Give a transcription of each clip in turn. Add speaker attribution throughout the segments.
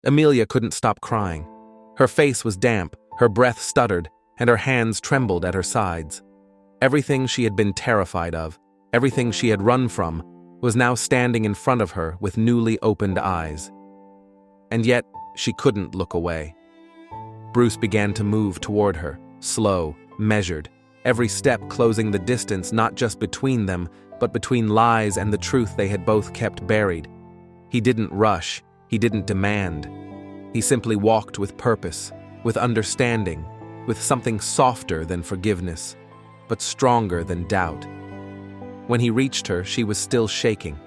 Speaker 1: Emilia couldn't stop crying. Her face was damp, her breath stuttered, and her hands trembled at her sides. Everything she had been terrified of, everything she had run from, was now standing in front of her with newly opened eyes. And yet, she couldn't look away. Bruce began to move toward her, slow, measured, every step closing the distance not just between them, but between lies and the truth they had both kept buried. He didn't rush, he didn't demand. He simply walked with purpose, with understanding, with something softer than forgiveness, but stronger than doubt. When he reached her, she was still shaking,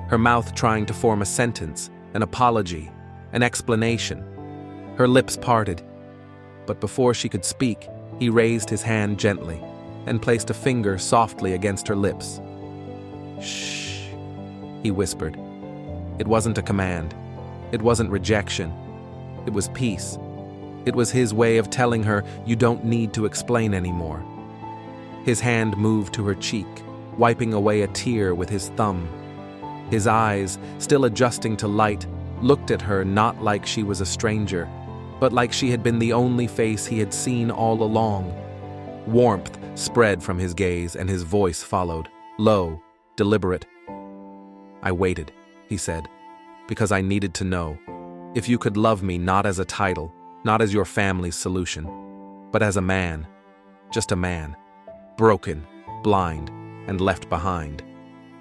Speaker 1: her mouth trying to form a sentence, an apology, an explanation. Her lips parted, but before she could speak, he raised his hand gently and placed a finger softly against her lips. "Shh," he whispered. It wasn't a command. It wasn't rejection. It was peace. It was his way of telling her, you don't need to explain anymore. His hand moved to her cheek, wiping away a tear with his thumb. His eyes, still adjusting to light, looked at her not like she was a stranger, but like she had been the only face he had seen all along. Warmth spread from his gaze and his voice followed, low, deliberate. "I waited," he said, "because I needed to know. If you could love me not as a title, not as your family's solution, but as a man, just a man, broken, blind, and left behind."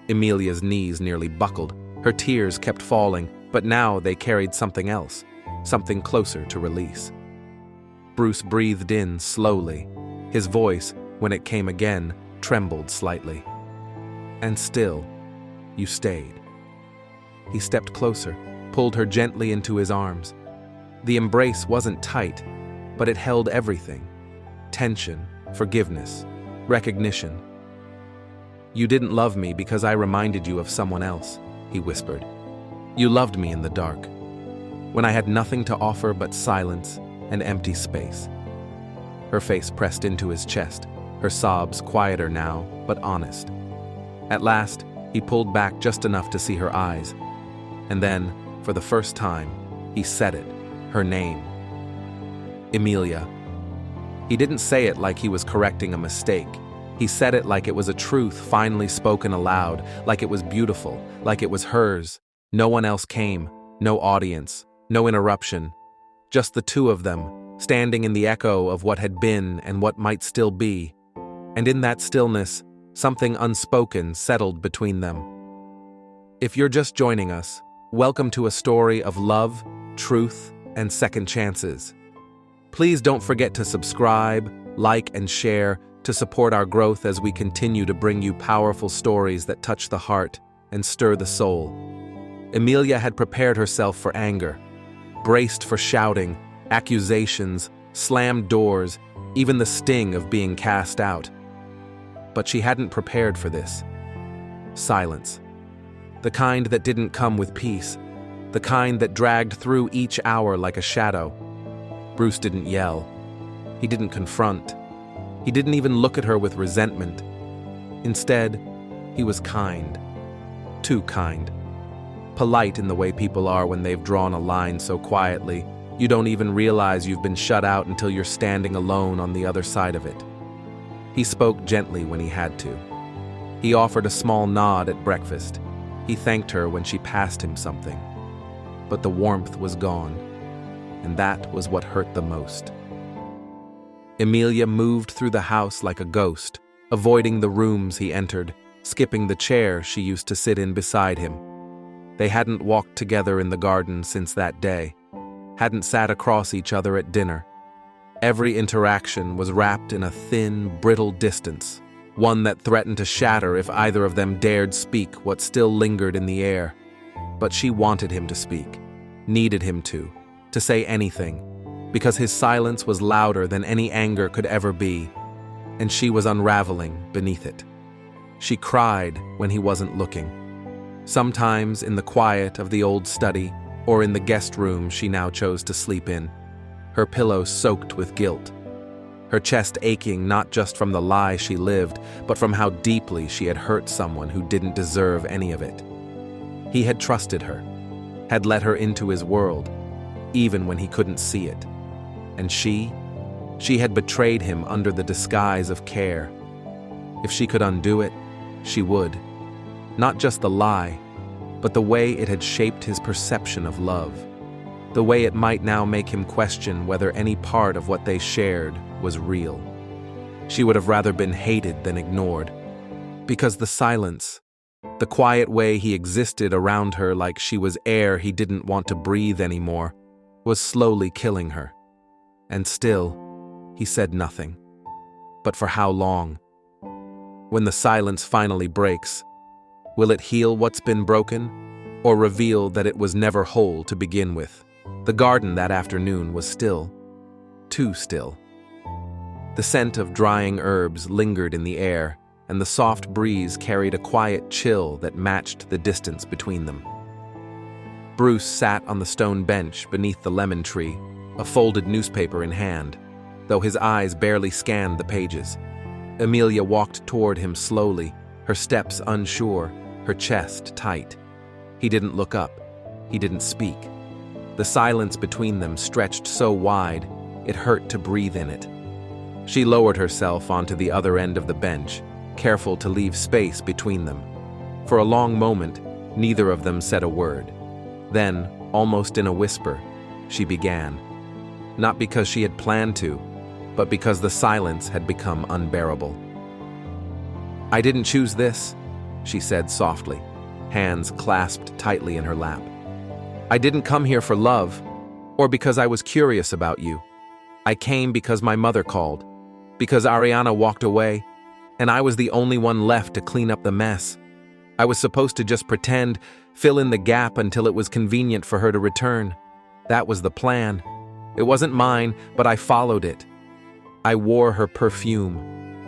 Speaker 1: Emilia's knees nearly buckled. Her tears kept falling, but now they carried something else, something closer to release. Bruce breathed in slowly. His voice, when it came again, trembled slightly. "And still, you stayed." He stepped closer, pulled her gently into his arms. The embrace wasn't tight, but it held everything: tension, forgiveness, recognition. "You didn't love me because I reminded you of someone else," he whispered. "You loved me in the dark, when I had nothing to offer but silence and empty space." Her face pressed into his chest, her sobs quieter now, but honest. At last, he pulled back just enough to see her eyes. And then, for the first time, he said it, her name. "Emilia." He didn't say it like he was correcting a mistake. He said it like it was a truth finally spoken aloud, like it was beautiful, like it was hers. No one else came, no audience, no interruption. Just the two of them, standing in the echo of what had been and what might still be. And in that stillness, something unspoken settled between them. If you're just joining us, welcome to a story of love, truth, and second chances. Please don't forget to subscribe, like, and share to support our growth as we continue to bring you powerful stories that touch the heart and stir the soul. Emilia had prepared herself for anger, braced for shouting, accusations, slammed doors, even the sting of being cast out. But she hadn't prepared for this. Silence. The kind that didn't come with peace, the kind that dragged through each hour like a shadow. Bruce didn't yell. He didn't confront. He didn't even look at her with resentment. Instead, he was kind. Too kind. Polite in the way people are when they've drawn a line so quietly, you don't even realize you've been shut out until you're standing alone on the other side of it. He spoke gently when he had to. He offered a small nod at breakfast. He thanked her when she passed him something. But the warmth was gone, and that was what hurt the most. Emilia moved through the house like a ghost, avoiding the rooms he entered, skipping the chair she used to sit in beside him. They hadn't walked together in the garden since that day, hadn't sat across each other at dinner. Every interaction was wrapped in a thin, brittle distance, one that threatened to shatter if either of them dared speak what still lingered in the air. But she wanted him to speak, needed him to say anything, because his silence was louder than any anger could ever be, and she was unraveling beneath it. She cried when he wasn't looking, sometimes in the quiet of the old study or in the guest room she now chose to sleep in, her pillow soaked with guilt, her chest aching not just from the lie she lived, but from how deeply she had hurt someone who didn't deserve any of it. He had trusted her, had let her into his world, even when he couldn't see it. And she had betrayed him under the disguise of care. If she could undo it, she would. Not just the lie, but the way it had shaped his perception of love. The way it might now make him question whether any part of what they shared was real. She would have rather been hated than ignored. Because the silence, the quiet way he existed around her like she was air he didn't want to breathe anymore, was slowly killing her. And still, he said nothing. But for how long? When the silence finally breaks, will it heal what's been broken, or reveal that it was never whole to begin with? The garden that afternoon was still, too still. The scent of drying herbs lingered in the air, and the soft breeze carried a quiet chill that matched the distance between them. Bruce sat on the stone bench beneath the lemon tree, a folded newspaper in hand, though his eyes barely scanned the pages. Emilia walked toward him slowly, her steps unsure, her chest tight. He didn't look up. He didn't speak. The silence between them stretched so wide, it hurt to breathe in it. She lowered herself onto the other end of the bench, careful to leave space between them. For a long moment, neither of them said a word. Then, almost in a whisper, she began. Not because she had planned to, but because the silence had become unbearable. "I didn't choose this," she said softly, hands clasped tightly in her lap. "I didn't come here for love, or because I was curious about you. I came because my mother called, because Ariana walked away, and I was the only one left to clean up the mess. I was supposed to just pretend, fill in the gap until it was convenient for her to return. That was the plan. It wasn't mine, but I followed it. I wore her perfume,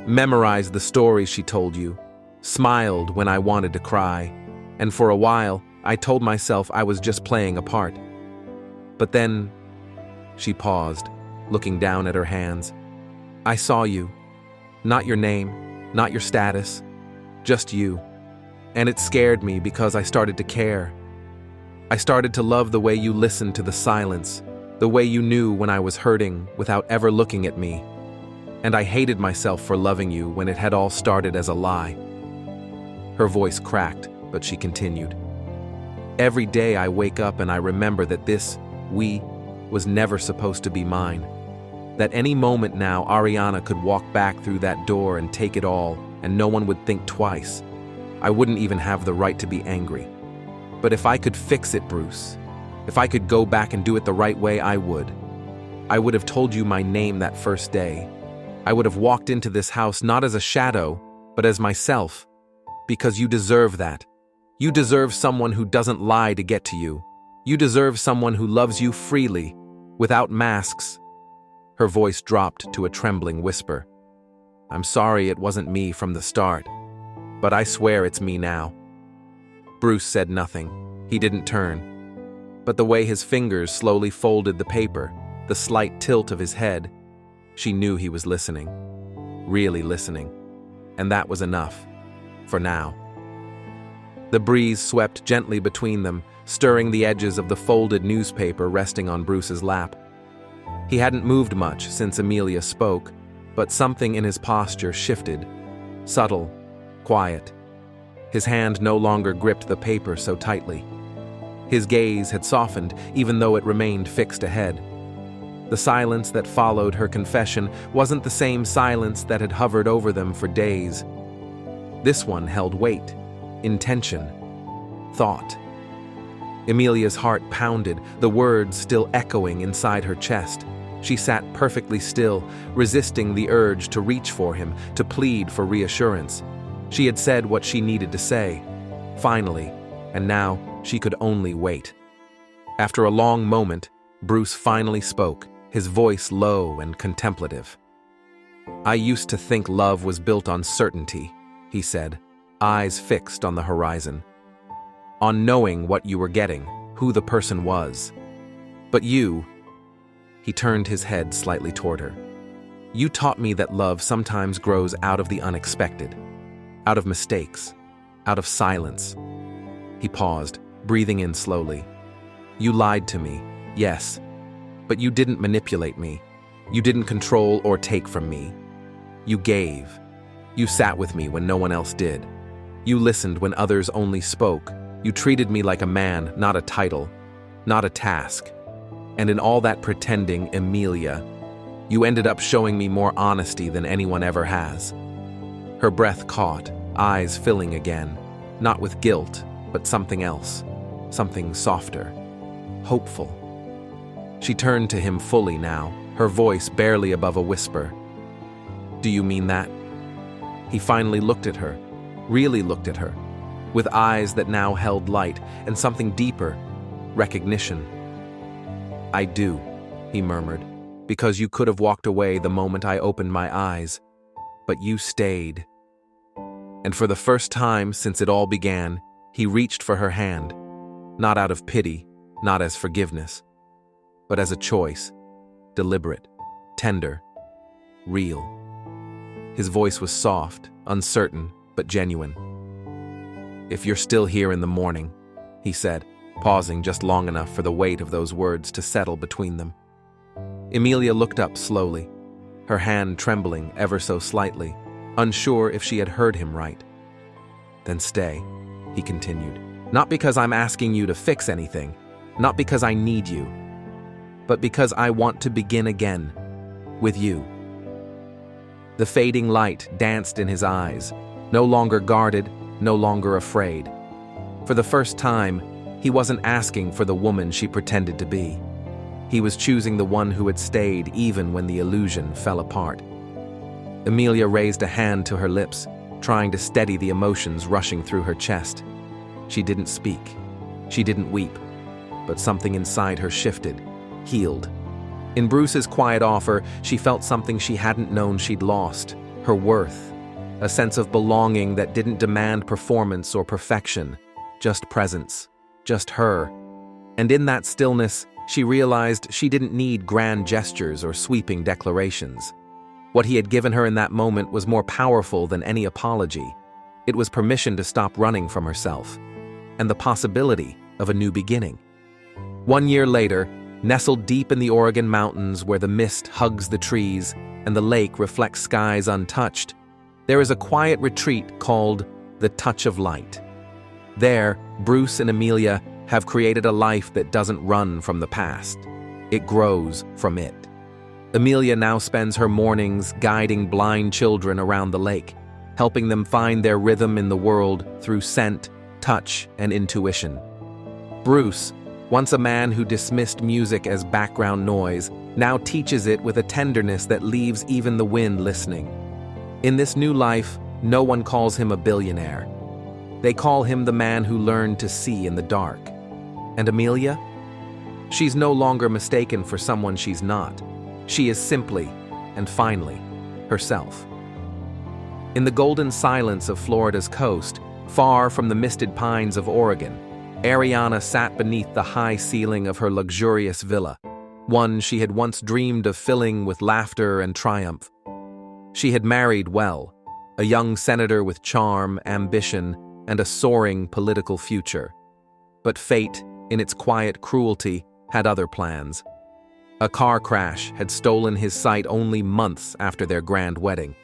Speaker 1: memorized the stories she told you, smiled when I wanted to cry, and for a while, I told myself I was just playing a part. But then," she paused, looking down at her hands, "I saw you. Not your name, not your status, just you. And it scared me because I started to care. I started to love the way you listened to the silence, the way you knew when I was hurting without ever looking at me. And I hated myself for loving you when it had all started as a lie." Her voice cracked, but she continued. "Every day I wake up and I remember that this, we, was never supposed to be mine. That any moment now Ariana could walk back through that door and take it all, and no one would think twice. I wouldn't even have the right to be angry. But if I could fix it, Bruce, if I could go back and do it the right way, I would. I would have told you my name that first day. I would have walked into this house not as a shadow, but as myself. Because you deserve that. You deserve someone who doesn't lie to get to you. You deserve someone who loves you freely, without masks." Her voice dropped to a trembling whisper. "I'm sorry it wasn't me from the start, but I swear it's me now." Bruce said nothing. He didn't turn. But the way his fingers slowly folded the paper, the slight tilt of his head, she knew he was listening. Really listening. And that was enough. For now. The breeze swept gently between them, stirring the edges of the folded newspaper resting on Bruce's lap. He hadn't moved much since Emilia spoke, but something in his posture shifted. Subtle, quiet. His hand no longer gripped the paper so tightly. His gaze had softened, even though it remained fixed ahead. The silence that followed her confession wasn't the same silence that had hovered over them for days. This one held weight, intention, thought. Emilia's heart pounded, the words still echoing inside her chest. She sat perfectly still, resisting the urge to reach for him, to plead for reassurance. She had said what she needed to say, finally, and now she could only wait. After a long moment, Bruce finally spoke, his voice low and contemplative. "I used to think love was built on certainty," he said, eyes fixed on the horizon. "On knowing what you were getting, who the person was. But you," he turned his head slightly toward her, "you taught me that love sometimes grows out of the unexpected, out of mistakes, out of silence." He paused, breathing in slowly. "You lied to me, yes, But you didn't manipulate me. You didn't control or take from me. You gave. You sat with me when no one else did. You listened when others only spoke. You treated me like a man, not a title, not a task. And in all that pretending, Emilia, you ended up showing me more honesty than anyone ever has. Her breath caught, eyes filling again, not with guilt, but something else, something softer, hopeful. She turned to him fully now, her voice barely above a whisper. Do you mean that? He finally looked at her, really looked at her, with eyes that now held light and something deeper, recognition. I do, he murmured, because you could have walked away the moment I opened my eyes, but you stayed. And for the first time since it all began, he reached for her hand, not out of pity, not as forgiveness, but as a choice, deliberate, tender, real. His voice was soft, uncertain, but genuine. If you're still here in the morning, he said, pausing just long enough for the weight of those words to settle between them. Emilia looked up slowly, her hand trembling ever so slightly, unsure if she had heard him right. Then stay, he continued, not because I'm asking you to fix anything, not because I need you, but because I want to begin again, with you. The fading light danced in his eyes, no longer guarded, no longer afraid. For the first time, he wasn't asking for the woman she pretended to be. He was choosing the one who had stayed even when the illusion fell apart. Emilia raised a hand to her lips, trying to steady the emotions rushing through her chest. She didn't speak. She didn't weep. But something inside her shifted, healed. In Bruce's quiet offer, she felt something she hadn't known she'd lost, her worth, a sense of belonging that didn't demand performance or perfection, just presence, just her. And in that stillness, she realized she didn't need grand gestures or sweeping declarations. What he had given her in that moment was more powerful than any apology. It was permission to stop running from herself, and the possibility of a new beginning. 1 year later, nestled deep in the Oregon mountains where the mist hugs the trees and the lake reflects skies untouched, there is a quiet retreat called the Touch of Light. There, Bruce and Emilia have created a life that doesn't run from the past. It grows from it. Emilia now spends her mornings guiding blind children around the lake, helping them find their rhythm in the world through scent, touch, and intuition. Bruce, once a man who dismissed music as background noise, now teaches it with a tenderness that leaves even the wind listening. In this new life, no one calls him a billionaire. They call him the man who learned to see in the dark. And Emilia? She's no longer mistaken for someone she's not. She is simply, and finally, herself. In the golden silence of Florida's coast, far from the misted pines of Oregon, Ariana sat beneath the high ceiling of her luxurious villa, one she had once dreamed of filling with laughter and triumph. She had married well, a young senator with charm, ambition, and a soaring political future. But fate, in its quiet cruelty, had other plans. A car crash had stolen his sight only months after their grand wedding.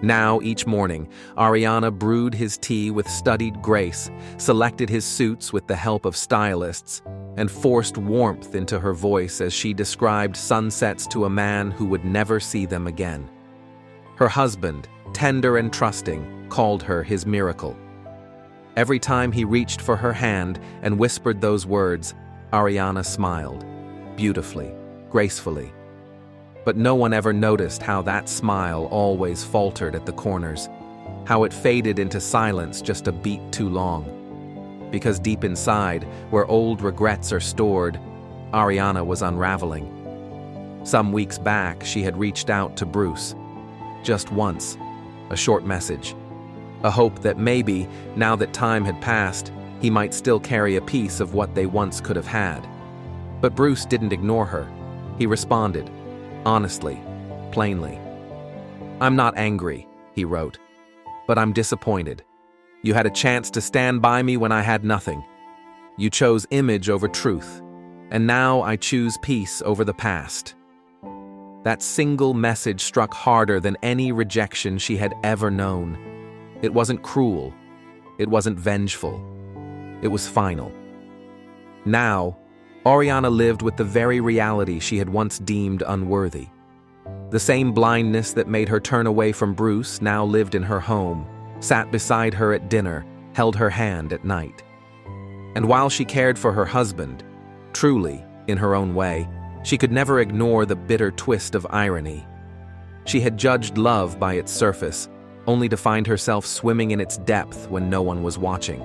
Speaker 1: Now, each morning, Ariana brewed his tea with studied grace, selected his suits with the help of stylists, and forced warmth into her voice as she described sunsets to a man who would never see them again. Her husband, tender and trusting, called her his miracle. Every time he reached for her hand and whispered those words, Ariana smiled, beautifully, gracefully. But no one ever noticed how that smile always faltered at the corners, how it faded into silence just a beat too long. Because deep inside, where old regrets are stored, Ariana was unraveling. Some weeks back, she had reached out to Bruce. Just once, a short message. A hope that maybe, now that time had passed, he might still carry a piece of what they once could have had. But Bruce didn't ignore her. He responded, honestly, plainly. I'm not angry, he wrote, but I'm disappointed. You had a chance to stand by me when I had nothing. You chose image over truth. And now I choose peace over the past. That single message struck harder than any rejection she had ever known. It wasn't cruel. It wasn't vengeful. It was final. Now, Ariana lived with the very reality she had once deemed unworthy. The same blindness that made her turn away from Bruce now lived in her home, sat beside her at dinner, held her hand at night. And while she cared for her husband, truly, in her own way, she could never ignore the bitter twist of irony. She had judged love by its surface, only to find herself swimming in its depth when no one was watching.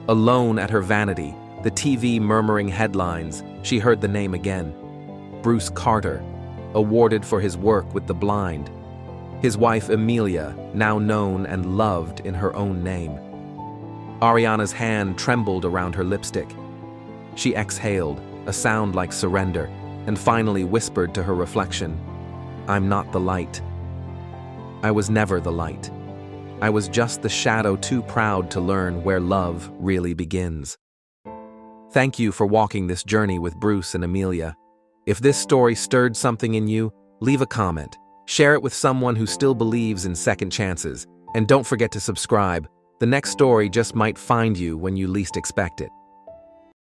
Speaker 1: Alone at her vanity, the TV murmuring headlines, she heard the name again. Bruce Carter, awarded for his work with the blind. His wife Emilia, now known and loved in her own name. Ariana's hand trembled around her lipstick. She exhaled, a sound like surrender, and finally whispered to her reflection, "I'm not the light. I was never the light. I was just the shadow too proud to learn where love really begins." Thank you for walking this journey with Bruce and Emilia. If this story stirred something in you, leave a comment, share it with someone who still believes in second chances, and don't forget to subscribe. The next story just might find you when you least expect it.